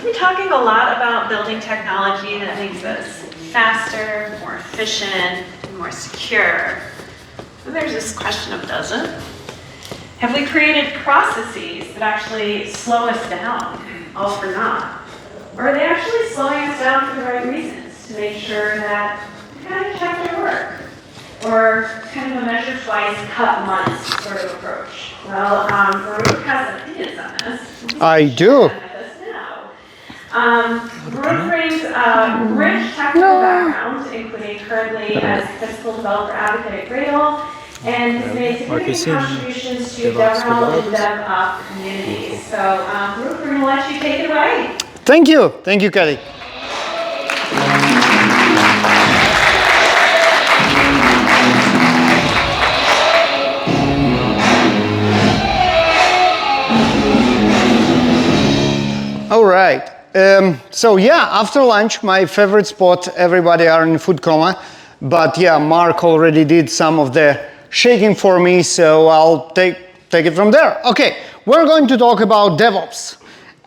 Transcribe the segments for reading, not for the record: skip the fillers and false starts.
we're talking a lot about building technology that makes us faster, more efficient, and more secure. But there's this question of does it? Have we created processes that actually slow us down, all for naught? Or are they actually slowing us down for the right reasons, to make sure that we kind of check their work? Or kind of a measure twice, cut once sort of approach? Well, Baruch has opinions on this. I do. Baruch brings a rich technical background, including currently as principal developer advocate at Gradle, and has made significant contributions to DevRel and DevOps communities. So, Baruch, we're going to let you take it away. Thank you. Thank you, Kelly. All right. So yeah, after lunch, my favorite spot, everybody are in food coma. But yeah, Mark already did some of the shaking for me, so I'll take it from there. Okay, we're going to talk about DevOps.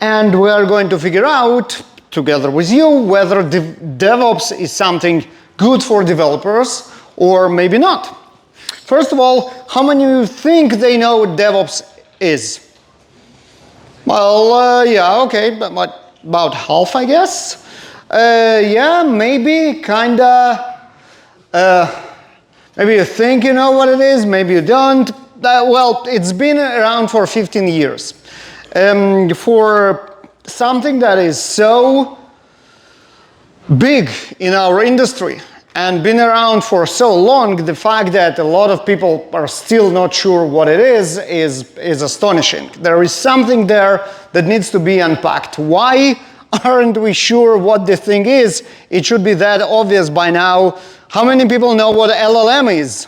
And we're going to figure out, together with you, whether DevOps is something good for developers or maybe not. First of all, how many of you think they know what DevOps is? Well, yeah, okay, but about half, I guess. Yeah, maybe, kinda. Maybe you think you know what it is, maybe you don't. Well, it's been around for 15 years. For something that is so big in our industry and been around for so long, the fact that a lot of people are still not sure what it is astonishing. There is something there that needs to be unpacked. Why aren't we sure what the thing is? It should be that obvious by now. How many people know what LLM is?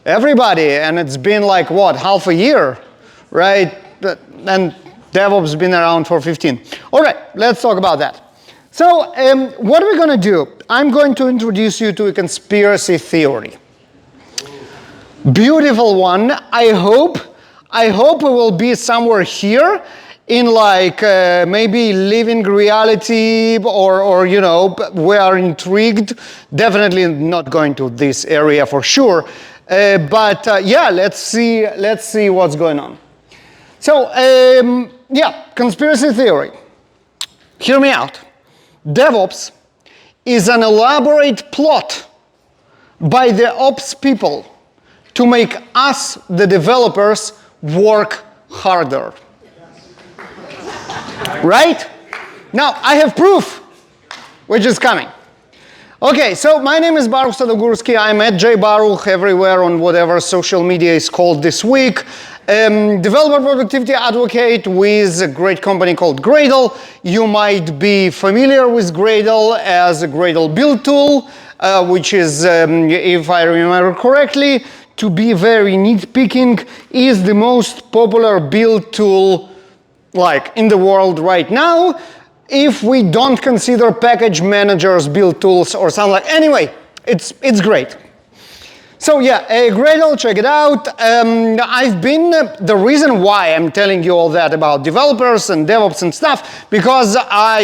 Everybody, and it's been like, what, half a year, right? And DevOps has been around for 15. All right, let's talk about that. So what are we going to do? I'm going to introduce you to a conspiracy theory. Beautiful one. I hope it will be somewhere here in like maybe living reality or you know, we are intrigued. Definitely not going to this area for sure. But yeah, let's see what's going on. So yeah, conspiracy theory. Hear me out. DevOps is an elaborate plot by the ops people to make us, the developers, work harder. Right? Now, I have proof, which is coming. Okay, so my name is Baruch Sadogurski. I'm at JBaruch everywhere on whatever social media is called this week. Developer productivity advocate with a great company called Gradle. You might be familiar with Gradle as a Gradle build tool, which is, if I remember correctly, to be very nitpicking, is the most popular build tool like in the world right now, if we don't consider package managers, build tools, or something like. Anyway, it's great. So yeah, Gradle, check it out. The reason why I'm telling you all that about developers and DevOps and stuff, because I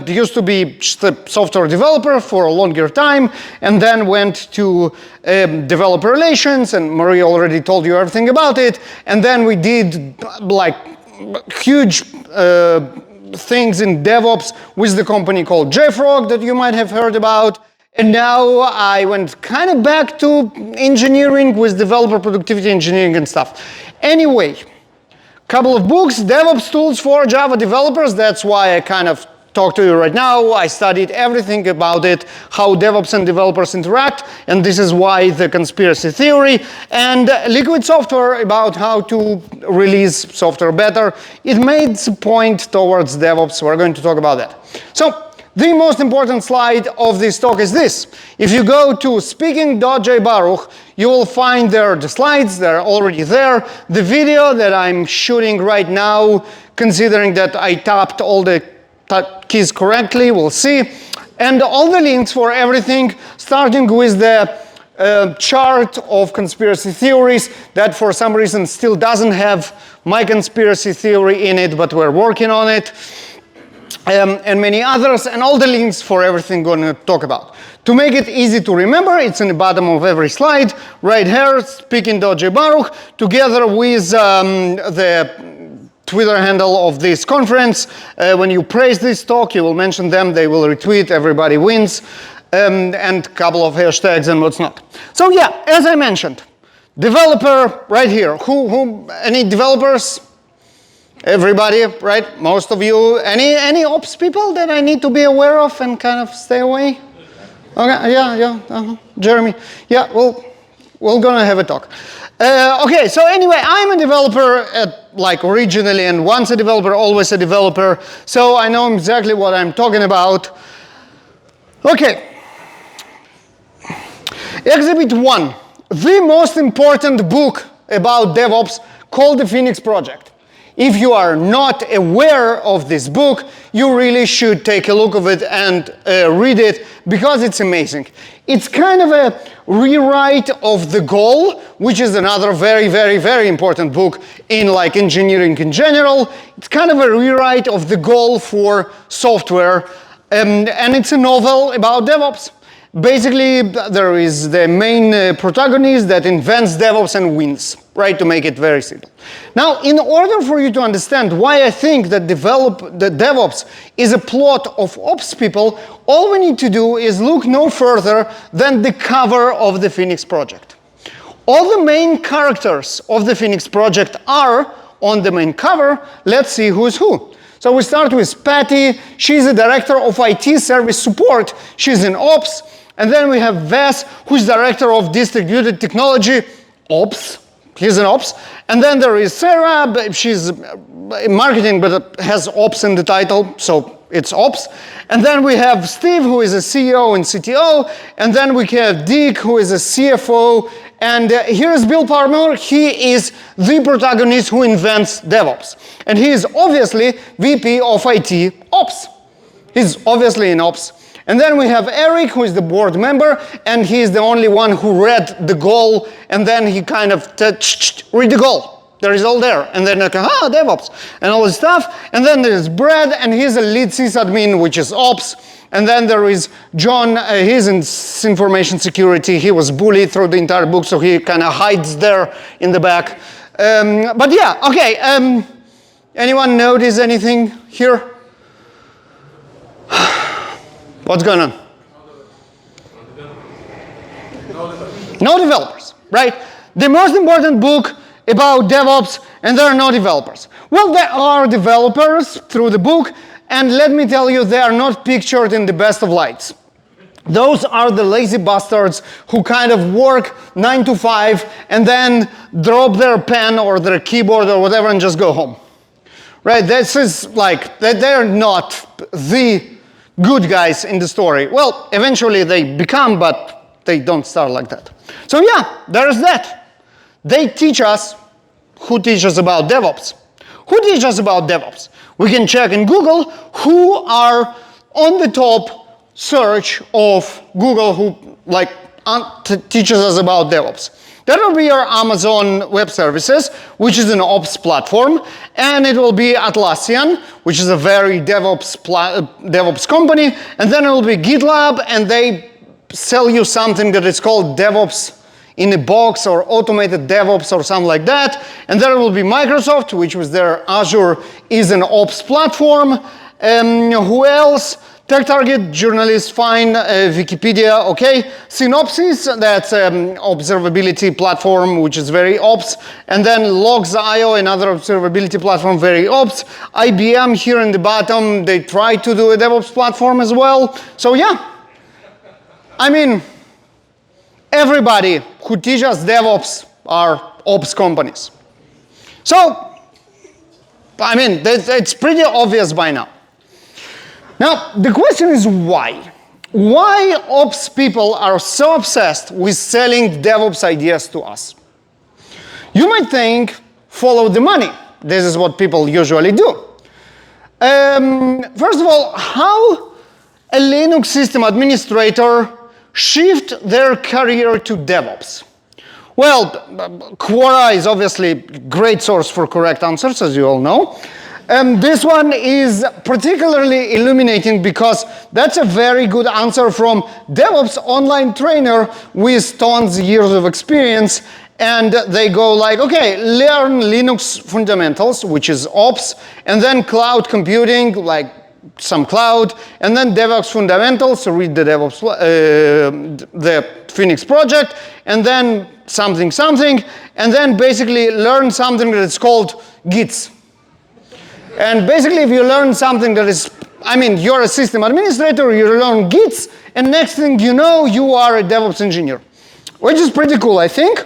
used to be just a software developer for a longer time, and then went to developer relations, and Marie already told you everything about it, and then we did like huge things in DevOps with the company called JFrog that you might have heard about. And now I went kind of back to engineering with developer productivity engineering and stuff. Anyway, couple of books, DevOps tools for Java developers. That's why I kind of talk to you right now. I studied everything about it, how DevOps and developers interact, and this is why the conspiracy theory, and Liquid Software about how to release software better. It made a point towards DevOps. We're going to talk about that. So the most important slide of this talk is this. If you go to speaking.jbaruch, you will find there the slides. They're already there. The video that I'm shooting right now, considering that I tapped all the keys correctly, we'll see. And all the links for everything, starting with the chart of conspiracy theories that for some reason still doesn't have my conspiracy theory in it, but we're working on it. and many others, and all the links for everything we're going to talk about. To make it easy to remember, it's in the bottom of every slide, right here, speaking.jbaruch, together with the Twitter handle of this conference. When you praise this talk, you will mention them, they will retweet, everybody wins, and a couple of hashtags and what's not. So yeah, as I mentioned, developer right here. Any developers? Everybody, right? Most of you. Any ops people that I need to be aware of and kind of stay away? Okay, yeah, Jeremy. Yeah, well, we're gonna have a talk. Okay, so anyway, I'm a developer originally, and once a developer, always a developer. So I know exactly what I'm talking about. Okay. Exhibit 1, the most important book about DevOps called the Phoenix Project. If you are not aware of this book, you really should take a look at it and read it because it's amazing. It's kind of a rewrite of The Goal, which is another very, very, very important book in engineering in general. It's kind of a rewrite of The Goal for software, and it's a novel about DevOps. Basically, there is the main protagonist that invents DevOps and wins, right, to make it very simple. Now, in order for you to understand why I think that DevOps is a plot of ops people, all we need to do is look no further than the cover of the Phoenix Project. All the main characters of the Phoenix Project are on the main cover. Let's see who's who. So we start with Patty. She's the director of IT service support. She's in ops. And then we have Wes, who's director of distributed technology, ops. He's an ops. And then there is Sarah. She's in marketing, but has ops in the title, so it's ops. And then we have Steve, who is a CEO and CTO. And then we have Dick, who is a CFO. And here's Bill Palmer. He is the protagonist who invents DevOps. And he is obviously VP of IT Ops. He's obviously in Ops. And then we have Eric, who is the board member, and he's the only one who read the goal, and then he kind of read the goal. There is all there. And then DevOps, and all this stuff. And then there's Brad, and he's a lead sysadmin, which is Ops. And then there is John, he's in information security. He was bullied through the entire book, so he kind of hides there in the back. But yeah, okay. Anyone notice anything here? What's going on? No developers, right? The most important book about DevOps, and there are no developers. Well, there are developers through the book, and let me tell you, they are not pictured in the best of lights. Those are the lazy bastards who kind of work 9 to 5 and then drop their pen or their keyboard or whatever and just go home. Right? This is they're not the good guys in the story. Well, eventually they become, but they don't start like that. So yeah, there's that. They teach us. Who teaches about DevOps? Who teaches us about DevOps? We can check in Google who are on the top search of Google who teaches us about DevOps. That will be our Amazon Web Services, which is an ops platform, and it will be Atlassian, which is a very DevOps company, and then it will be GitLab, and they sell you something that is called DevOps in a box or automated DevOps or something like that. And then it will be Microsoft, which was their Azure is an ops platform. Who else? TechTarget, journalist, fine, Wikipedia, okay. Synopsys, that's observability platform, which is very ops. And then Logs.io, another observability platform, very ops. IBM here in the bottom, they try to do a DevOps platform as well. So yeah, I mean, everybody who teaches DevOps are ops companies. So, I mean, it's pretty obvious by now. Now, the question is why? Why ops people are so obsessed with selling DevOps ideas to us? You might think, follow the money. This is what people usually do. First of all, how a Linux system administrator shift their career to DevOps? Well, Quora is obviously a great source for correct answers, as you all know. This one is particularly illuminating because that's a very good answer from DevOps online trainer with tons of years of experience. And they go like, okay, learn Linux fundamentals, which is ops, and then cloud computing, like some cloud, and then DevOps fundamentals, so read the DevOps, the Phoenix project, and then something, and then basically learn something that is called Gits. And basically, if you learn something that is, I mean, you're a system administrator, you learn Gits, and next thing you know, you are a DevOps engineer, which is pretty cool, I think.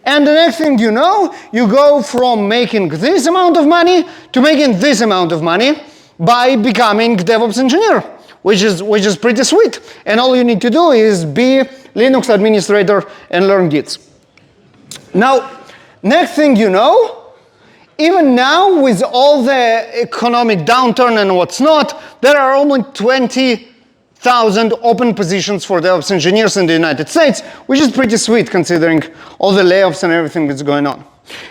And the next thing you know, you go from making this amount of money to making this amount of money by becoming DevOps engineer, which is pretty sweet. And all you need to do is be Linux administrator and learn Gits. Now, next thing you know, even now with all the economic downturn and what's not, there are only 20,000 open positions for DevOps engineers in the United States, which is pretty sweet considering all the layoffs and everything that's going on.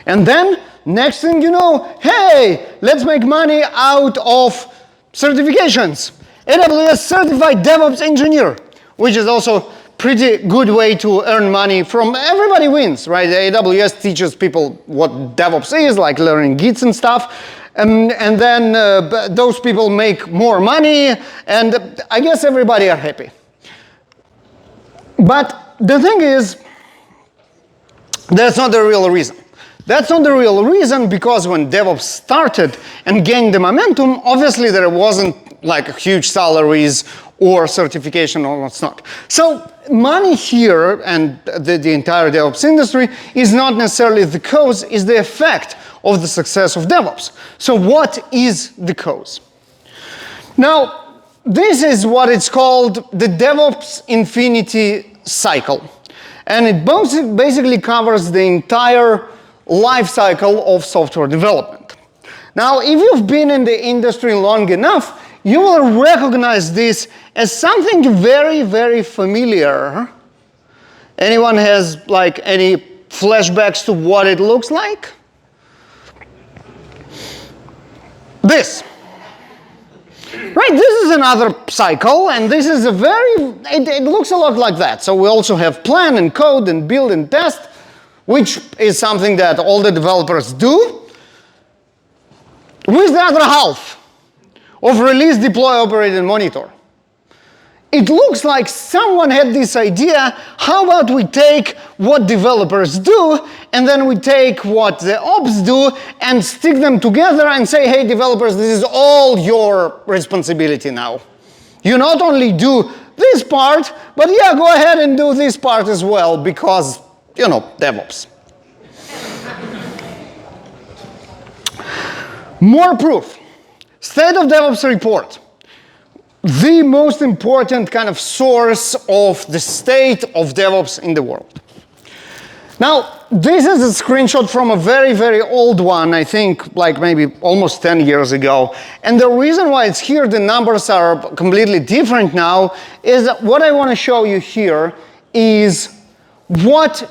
And then, next thing you know, hey, let's make money out of certifications. AWS Certified DevOps Engineer, which is also pretty good way to earn money from everybody wins, right? AWS teaches people what DevOps is, like learning Gits and stuff. And then those people make more money, and I guess everybody are happy. But the thing is, that's not the real reason. That's not the real reason because when DevOps started and gained the momentum, obviously there wasn't like huge salaries or certification or what's not. So money here and the entire DevOps industry is not necessarily the cause, is the effect of the success of DevOps. So what is the cause? Now, this is what it's called the DevOps infinity cycle. And it basically covers the entire life cycle of software development. Now, if you've been in the industry long enough, you will recognize this as something very, very familiar. Anyone has like any flashbacks to what it looks like? This. Right, this is another cycle, and this is a it looks a lot like that. So we also have plan and code and build and test, which is something that all the developers do. With the other half of release, deploy, operate, and monitor. It looks like someone had this idea, how about we take what developers do, and then we take what the ops do, and stick them together and say, hey, developers, this is all your responsibility now. You not only do this part, but yeah, go ahead and do this part as well, because, you know, DevOps. More proof. State of DevOps report. The most important kind of source of the state of DevOps in the world. Now, this is a screenshot from a very, very old one, I think like maybe almost 10 years ago. And the reason why it's here, the numbers are completely different now, is that what I want to show you here is what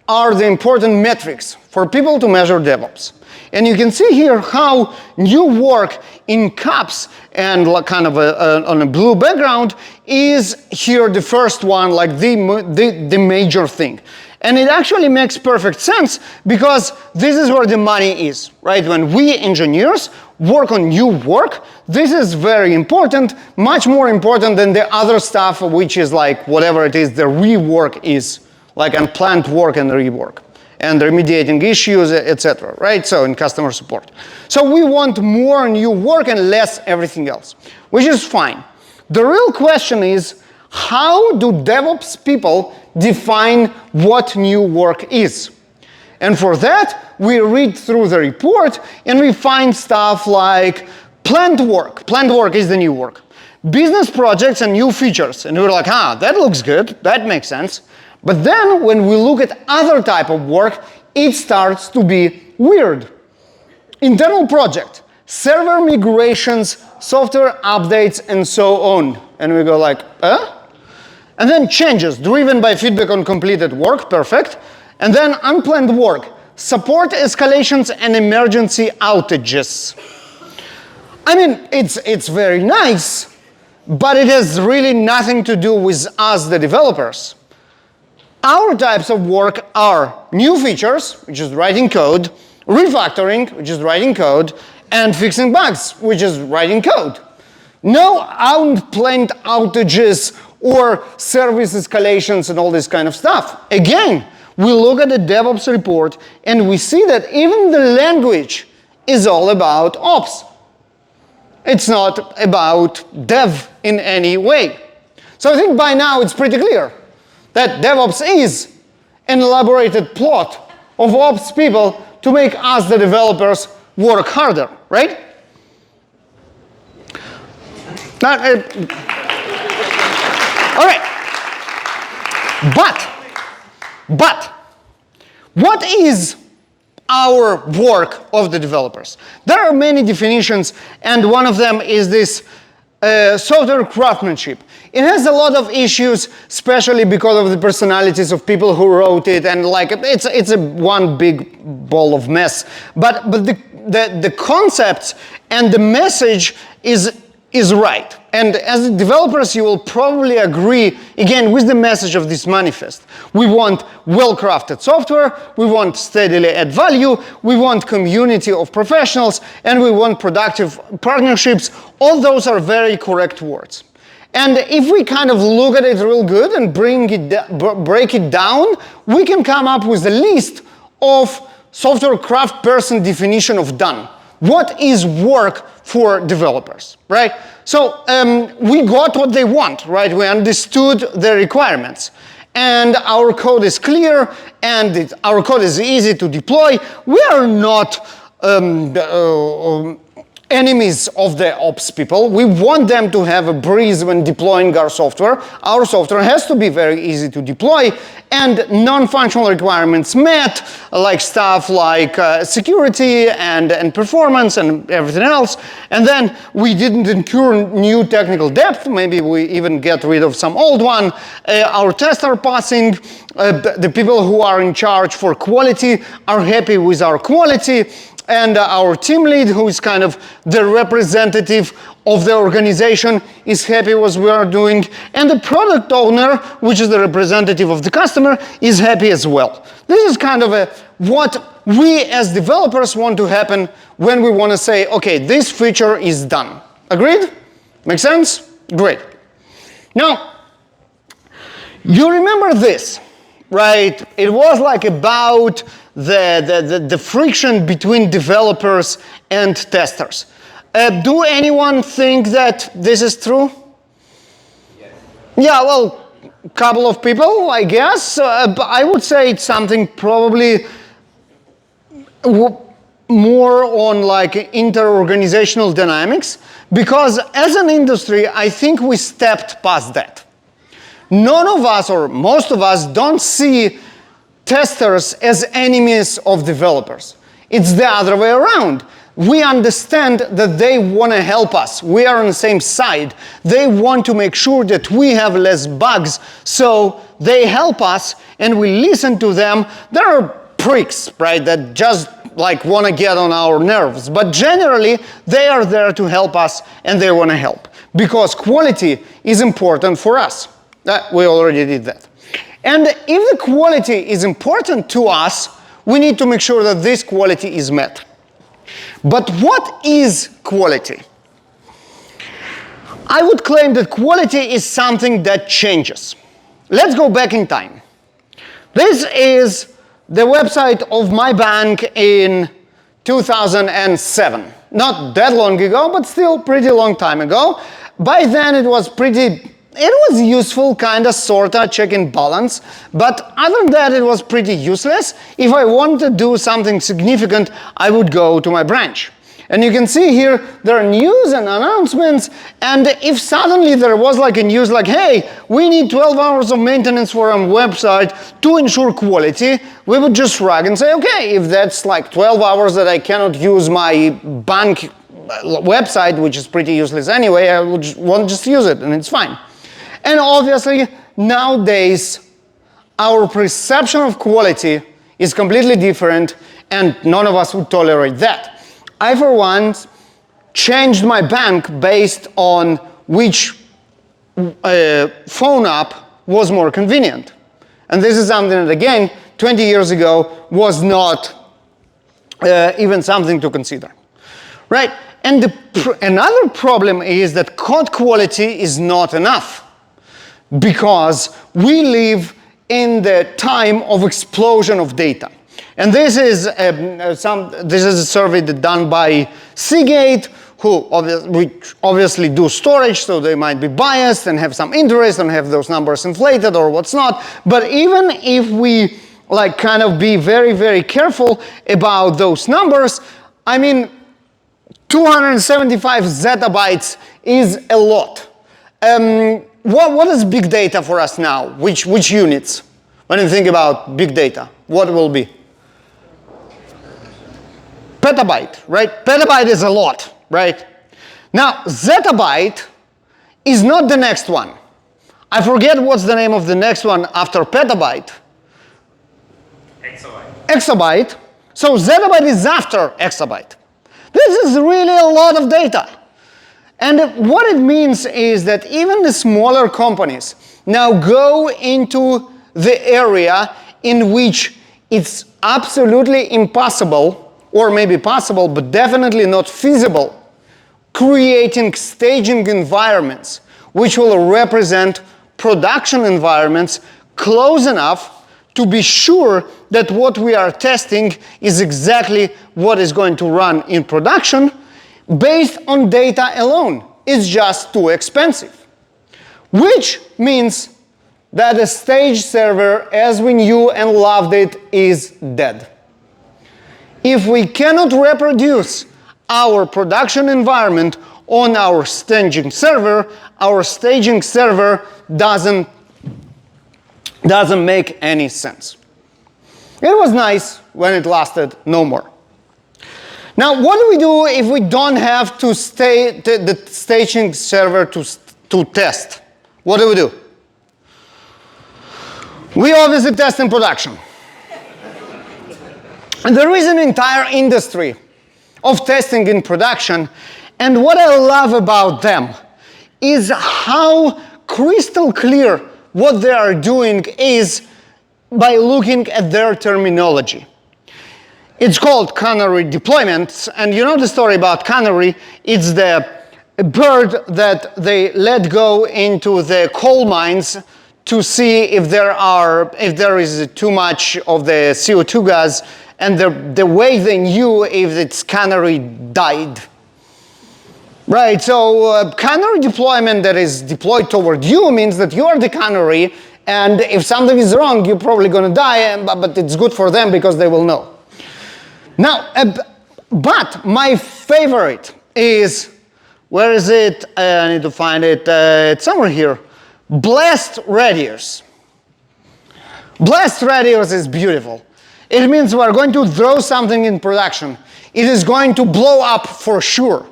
are the important metrics for people to measure DevOps. And you can see here how new work in caps and like kind of on a blue background is here the first one, like the major thing. And it actually makes perfect sense because this is where the money is, right? When we engineers work on new work, this is very important, much more important than the other stuff, which is like whatever it is, the rework is, like unplanned work and rework, and remediating issues, etc., right? So in customer support. So we want more new work and less everything else, which is fine. The real question is, how do DevOps people define what new work is? And for that, we read through the report and we find stuff like planned work. Planned work is the new work. Business projects and new features. And we're like, that looks good, that makes sense. But then when we look at other type of work, it starts to be weird. Internal project, server migrations, software updates, and so on. And we go like, And then changes, driven by feedback on completed work, perfect. And then unplanned work, support escalations and emergency outages. I mean, it's very nice, but it has really nothing to do with us, the developers. Our types of work are new features, which is writing code, refactoring, which is writing code, and fixing bugs, which is writing code. No unplanned outages or service escalations and all this kind of stuff. Again, we look at the DevOps report and we see that even the language is all about ops. It's not about dev in any way. So I think by now it's pretty clear that DevOps is an elaborated plot of ops people to make us, the developers, work harder, right? All right. But what is our work of the developers? There are many definitions, and one of them is this software craftsmanship. It has a lot of issues, especially because of the personalities of people who wrote it, and like it's a one big ball of mess. But the concepts and the message is right. And as developers, you will probably agree, again, with the message of this manifest. We want well-crafted software, we want steadily add value, we want community of professionals, and we want productive partnerships. All those are very correct words. And if we kind of look at it real good and break it down, we can come up with a list of software craft person definition of done. What is work for developers, right? So we got what they want, right? We understood the requirements. And our code is clear, and our code is easy to deploy. We are not enemies of the ops people. We want them to have a breeze when deploying our software. Our software has to be very easy to deploy, and non-functional requirements met, like stuff like security and performance and everything else. And then we didn't incur new technical depth. Maybe we even get rid of some old one. Our tests are passing. The people who are in charge for quality are happy with our quality. And our team lead, who is kind of the representative of the organization, is happy with what we are doing. And the product owner, which is the representative of the customer, is happy as well. This is kind of what we as developers want to happen when we want to say, okay, this feature is done. Agreed? Make sense? Great. Now, you remember this, right? It was like about the friction between developers and testers. Do anyone think that this is true? Yes. Yeah, well, a couple of people, I guess. But I would say it's something probably more on like inter-organizational dynamics, because as an industry, I think we stepped past that. None of us, or most of us, don't see testers as enemies of developers. It's the other way around. We understand that they want to help us. We are on the same side. They want to make sure that we have less bugs, so they help us and we listen to them. There are pricks, right, that just like want to get on our nerves, but generally they are there to help us and they want to help because quality is important for us. We already did that. And if the quality is important to us, we need to make sure that this quality is met. But what is quality? I would claim that quality is something that changes. Let's go back in time. This is the website of my bank in 2007. Not that long ago, but still pretty long time ago. By then it was useful, kind of, sort of, check and balance, but other than that, it was pretty useless. If I wanted to do something significant, I would go to my branch. And you can see here, there are news and announcements, and if suddenly there was like a news like, hey, we need 12 hours of maintenance for our website to ensure quality, we would just shrug and say, okay, if that's like 12 hours that I cannot use my bank website, which is pretty useless anyway, I would just use it, and it's fine. And obviously, nowadays, our perception of quality is completely different, and none of us would tolerate that. I, for one, changed my bank based on which phone app was more convenient. And this is something that, again, 20 years ago was not even something to consider. Right? And another problem is that code quality is not enough, because we live in the time of explosion of data. And this is a survey done by Seagate, which obviously do storage, so they might be biased and have some interest and have those numbers inflated or what's not. But even if we kind of be very, very careful about those numbers, I mean, 275 zettabytes is a lot. What is big data for us now? Which units? When you think about big data, what will be? Petabyte, right? Petabyte is a lot, right? Now, zettabyte is not the next one. I forget what's the name of the next one after petabyte. Exabyte. So zettabyte is after exabyte. This is really a lot of data. And what it means is that even the smaller companies now go into the area in which it's absolutely impossible, or maybe possible, but definitely not feasible, creating staging environments which will represent production environments close enough to be sure that what we are testing is exactly what is going to run in production based on data alone. It's just too expensive. Which means that a stage server, as we knew and loved it, is dead. If we cannot reproduce our production environment on our staging server doesn't make any sense. It was nice when it lasted no more. Now, what do we do if we don't have to the staging server to test? What do we do? We obviously test in production. And there is an entire industry of testing in production, and what I love about them is how crystal clear what they are doing is by looking at their terminology. It's called canary deployments, and you know the story about canary. It's the bird that they let go into the coal mines to see if there is too much of the CO2 gas, and the way they knew if its canary died. Right, so canary deployment that is deployed toward you means that you are the canary, and if something is wrong, you're probably going to die, but it's good for them because they will know. Now, but my favorite is, where is it? I need to find it. It's somewhere here. Blast radius. Blast radius is beautiful. It means we're going to throw something in production. It is going to blow up for sure.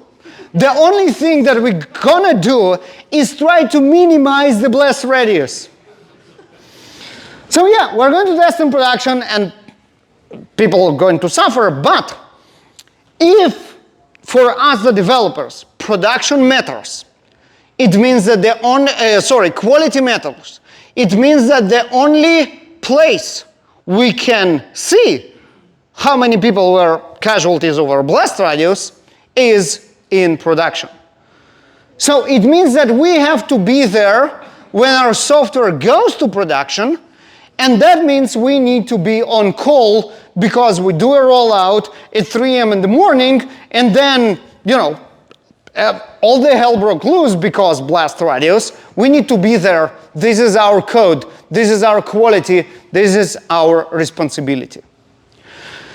The only thing that we're gonna do is try to minimize the blast radius. So yeah, we're going to test in production and people are going to suffer, but if for us the developers, production matters, it means that quality matters. It means that the only place we can see how many people were casualties over blast radius is in production. So it means that we have to be there when our software goes to production, and that means we need to be on call because we do a rollout at 3 a.m. in the morning, and then, all the hell broke loose because blast radius. We need to be there. This is our code. This is our quality. This is our responsibility.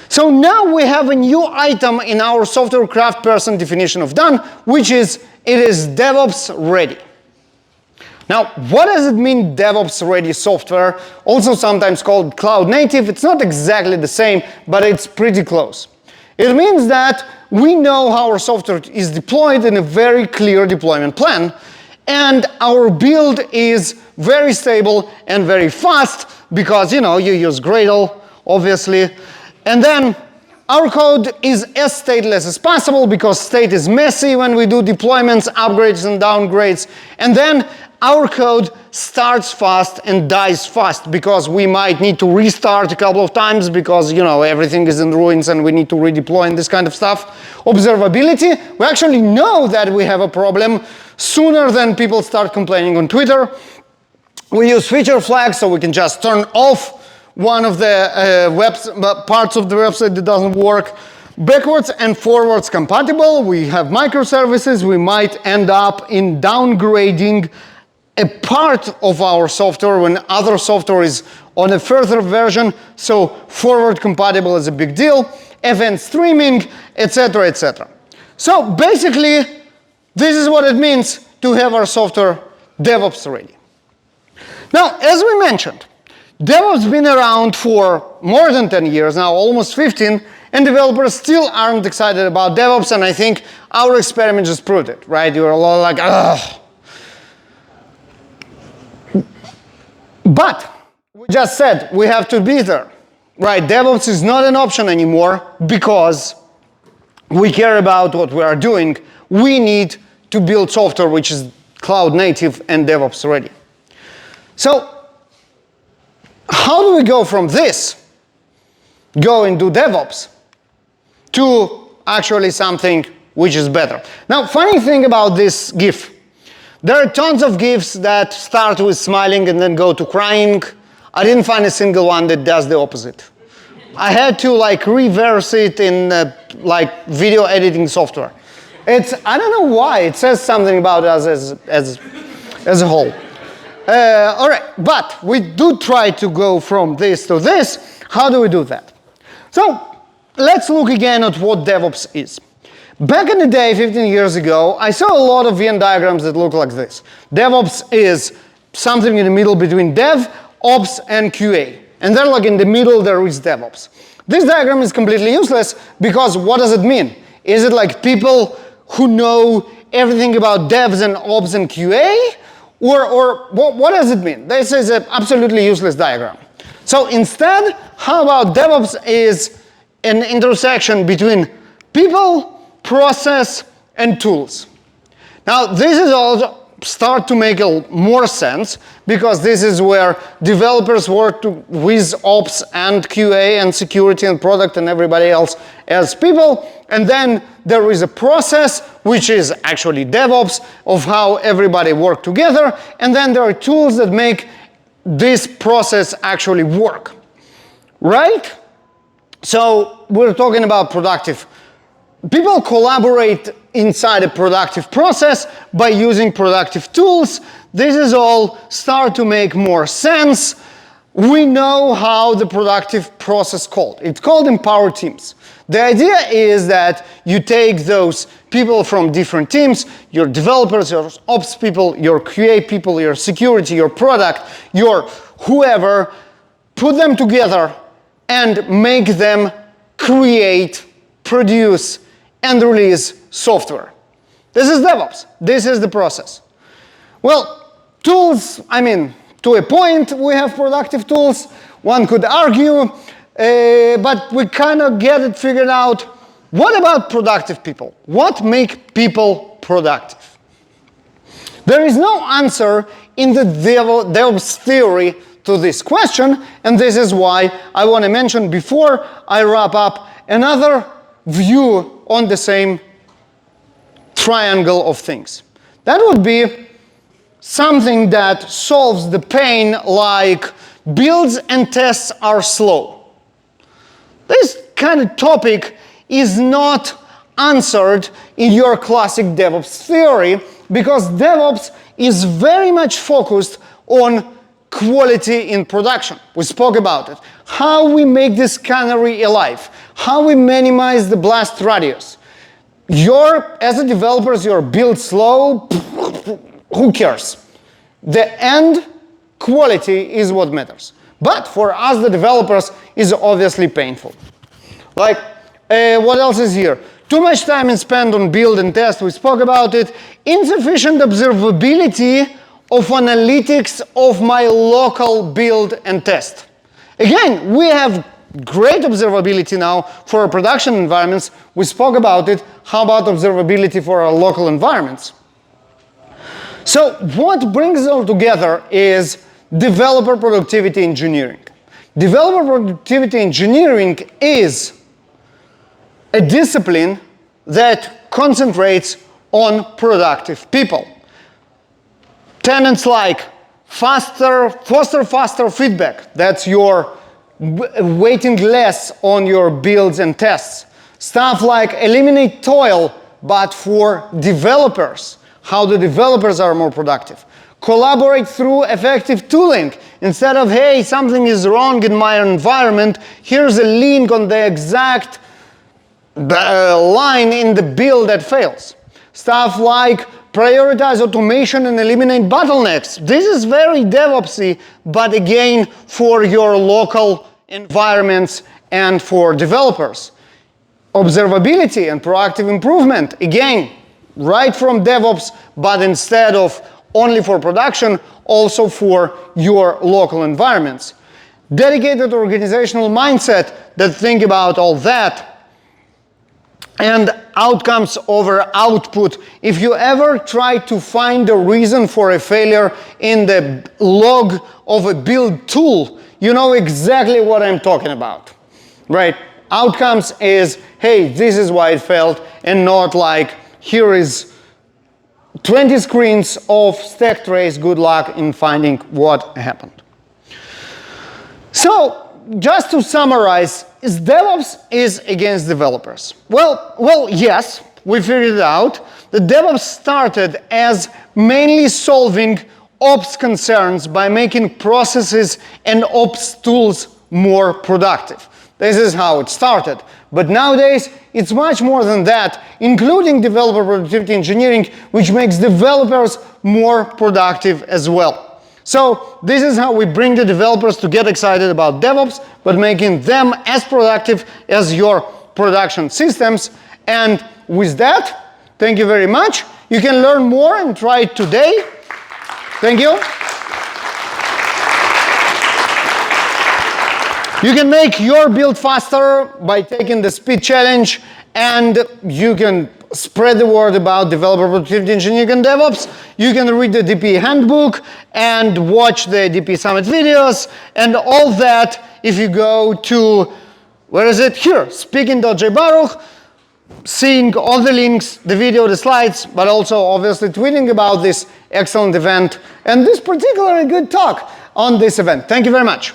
So now we have a new item in our software craft person definition of done, which is it is DevOps ready. Now, what does it mean DevOps ready software? Also sometimes called cloud native. It's not exactly the same, but it's pretty close. It means that we know how our software is deployed in a very clear deployment plan, and our build is very stable and very fast because, you use Gradle, obviously. And then our code is as stateless as possible because state is messy when we do deployments, upgrades, and downgrades. And then our code starts fast and dies fast because we might need to restart a couple of times because, you know, everything is in ruins and we need to redeploy and this kind of stuff. Observability, we actually know that we have a problem sooner than people start complaining on Twitter. We use feature flags so we can just turn off one of the parts of the website that doesn't work. Backwards and forwards compatible. We have microservices. We might end up in downgrading a part of our software when other software is on a further version. So forward compatible is a big deal. Event streaming, etc., etc. So basically, this is what it means to have our software DevOps ready. Now, as we mentioned, DevOps has been around for more than 10 years now, almost 15, and developers still aren't excited about DevOps, and I think our experiment just proved it, right? You're a lot like, ugh. But we just said we have to be there, right? DevOps is not an option anymore because we care about what we are doing. We need to build software which is cloud native and DevOps ready. So how do we go from this, go and do DevOps, to actually something which is better? Now, funny thing about this GIF, there are tons of GIFs that start with smiling and then go to crying. I didn't find a single one that does the opposite. I had to like reverse it in like video editing software. I don't know why, it says something about us as a whole. All right, but we do try to go from this to this. How do we do that? So let's look again at what DevOps is. Back in the day, 15 years ago, I saw a lot of Venn diagrams that look like this. DevOps is something in the middle between Dev, Ops, and QA. And then like in the middle, there is DevOps. This diagram is completely useless because what does it mean? Is it like people who know everything about devs and ops and QA? Or what does it mean? This is an absolutely useless diagram. So instead, how about DevOps is an intersection between people, process, and tools. Now, this is all start to make more sense because this is where developers work with ops and QA and security and product and everybody else as people. And then there is a process, which is actually DevOps, of how everybody work together. And then there are tools that make this process actually work, right? So we're talking about productive. People collaborate inside a productive process by using productive tools. This is all start to make more sense. We know how the productive process called. It's called empower teams. The idea is that you take those people from different teams, your developers, your ops people, your QA people, your security, your product, your whoever, put them together and make them create, produce, and release software. This is DevOps. This is the process. Well, tools, I mean, to a point, we have productive tools. One could argue, but we kind of get it figured out. What about productive people? What make people productive? There is no answer in the DevOps theory to this question, and this is why I want to mention before I wrap up another view on the same triangle of things. That would be something that solves the pain like builds and tests are slow. This kind of topic is not answered in your classic DevOps theory because DevOps is very much focused on quality in production. We spoke about it. How we make this canary alive. How we minimize the blast radius. As a developer, your build slow, who cares? The end quality is what matters. But for us, the developers, is obviously painful. Like, what else is here? Too much time is spent on build and test, we spoke about it. Insufficient observability of analytics of my local build and test. Again, we have great observability now for our production environments. We spoke about it. How about observability for our local environments? So what brings it all together is developer productivity engineering. Developer productivity engineering is a discipline that concentrates on productive people. Tenets like foster faster feedback. That's your waiting less on your builds and tests. Stuff like eliminate toil, but for developers, how the developers are more productive. Collaborate through effective tooling. Instead of, hey, something is wrong in my environment, here's a link on the exact line in the build that fails. Stuff like prioritize automation and eliminate bottlenecks. This is very DevOpsy, but again, for your local environments and for developers. Observability and proactive improvement. Again, right from DevOps, but instead of only for production, also for your local environments. Dedicated organizational mindset that think about all that. And outcomes over output. If you ever try to find a reason for a failure in the log of a build tool, you know exactly what I'm talking about, right? Outcomes is, hey, this is why it failed, and not like, here is 20 screens of stack trace, good luck in finding what happened. So, just to summarize, is DevOps is against developers? Well, yes, we figured it out. The DevOps started as mainly solving ops concerns by making processes and ops tools more productive. This is how it started. But nowadays, it's much more than that, including developer productivity engineering, which makes developers more productive as well. So this is how we bring the developers to get excited about DevOps, but making them as productive as your production systems. And with that, thank you very much. You can learn more and try it today. Thank you. You can make your build faster by taking the speed challenge, and you can spread the word about developer productivity engineering and DevOps. You can read the DP handbook and watch the DP Summit videos and all that if you go to, where is it? Here, speaking.jbaruch, seeing all the links, the video, the slides, but also obviously tweeting about this excellent event and this particularly good talk on this event. Thank you very much.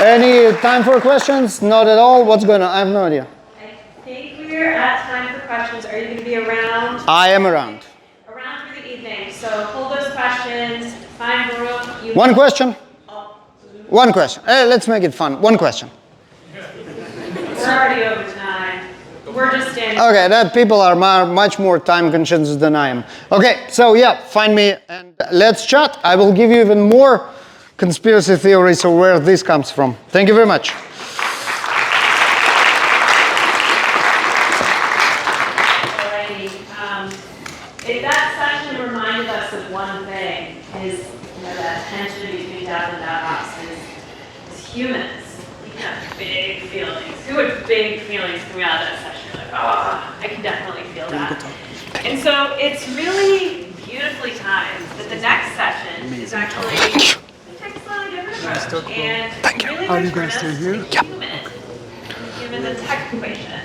Any time for questions? Not at all. What's going on? I have no idea. I think we're at time for questions. Are you going to be around? I am around. Around through the evening. So hold those questions. Find Baruch. One question. One question. Let's make it fun. One question. We're already over time. We're just standing. Okay, that people are much more time conscious than I am. Okay, so yeah, find me and let's chat. I will give you even more conspiracy theories of where this comes from. Thank you very much. Alrighty. If that session reminded us of one thing, is that tension between Dev and DevOps is humans. We have big feelings. Who had big feelings coming out of that session? You're like, oh, I can definitely feel that. And so it's really beautifully timed that the next session is actually and Thank you. really Are you guys still here? Human the tech equation.